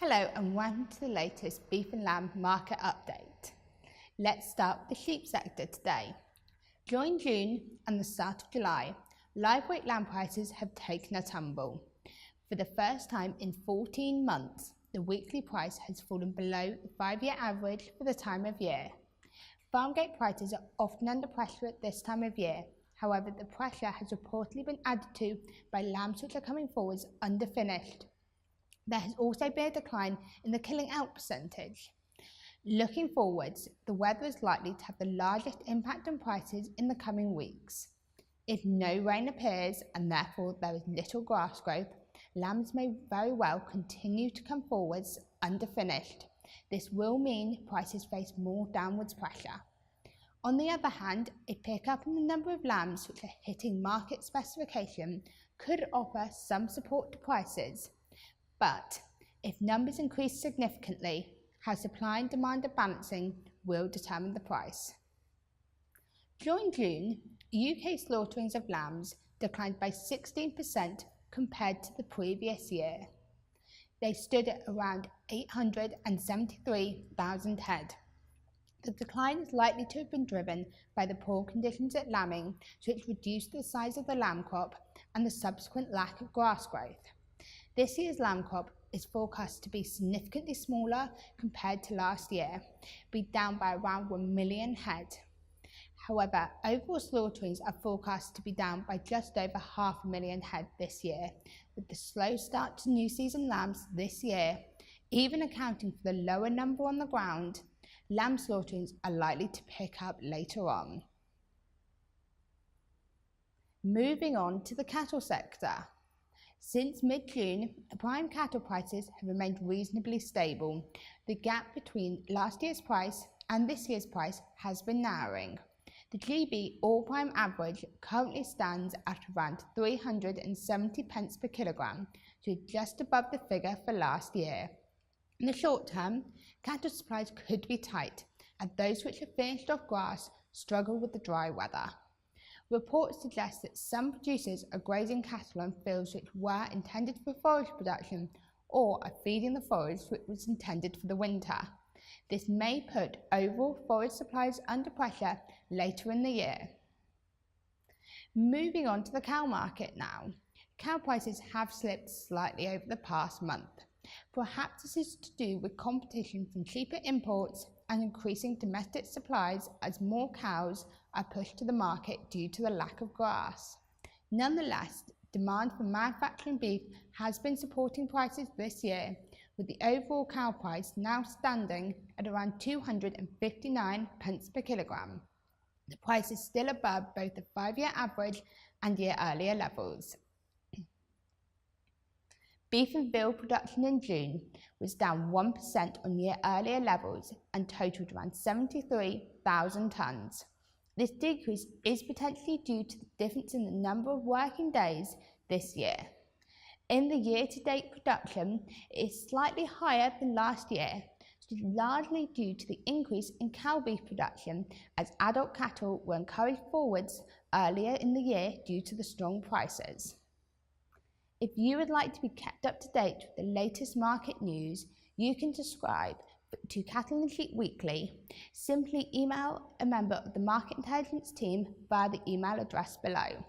Hello and welcome to the latest beef and lamb market update. Let's start with the sheep sector today. During June and the start of July, live weight lamb prices have taken a tumble. For the first time in 14 months, the weekly price has fallen below the 5-year average for the time of year. Farm gate prices are often under pressure at this time of year. However, the pressure has reportedly been added to by lambs which are coming forwards underfinished. There has also been a decline in the killing out percentage. Looking forwards, the weather is likely to have the largest impact on prices in the coming weeks. If no rain appears and therefore there is little grass growth, lambs may very well continue to come forwards underfinished. This will mean prices face more downwards pressure. On the other hand, a pickup in the number of lambs which are hitting market specification could offer some support to prices. But if numbers increase significantly, how supply and demand are balancing will determine the price. During June, UK slaughterings of lambs declined by 16% compared to the previous year. They stood at around 873,000 head. The decline is likely to have been driven by the poor conditions at lambing, which reduced the size of the lamb crop and the subsequent lack of grass growth. This year's lamb crop is forecast to be significantly smaller compared to last year, be down by around 1 million head. However, overall slaughterings are forecast to be down by just over 500,000 head this year. With the slow start to new season lambs this year, even accounting for the lower number on the ground, lamb slaughterings are likely to pick up later on. Moving on to the cattle sector. Since mid-June, prime cattle prices have remained reasonably stable. The gap between last year's price and this year's price has been narrowing. The GB all-prime average currently stands at around 370 pence per kilogram, so just above the figure for last year. In the short term, cattle supplies could be tight, as those which have finished off grass struggle with the dry weather. Reports suggest that some producers are grazing cattle on fields which were intended for forage production or are feeding the forage which was intended for the winter. This may put overall forage supplies under pressure later in the year. Moving on to the cow market now. Cow prices have slipped slightly over the past month. Perhaps this is to do with competition from cheaper imports and increasing domestic supplies as more cows are pushed to the market due to the lack of grass. Nonetheless, demand for manufacturing beef has been supporting prices this year, with the overall cow price now standing at around 259 pence per kilogram. The price is still above both the 5-year average and year earlier levels. Beef and veal production in June was down 1% on year earlier levels and totaled around 73,000 tonnes. This decrease is potentially due to the difference in the number of working days this year. In the year-to-date production, it is slightly higher than last year, largely due to the increase in cow beef production as adult cattle were encouraged forwards earlier in the year due to the strong prices. If you would like to be kept up to date with the latest market news, you can subscribe to Cattle and Sheep Weekly. Simply email a member of the Market Intelligence team via the email address below.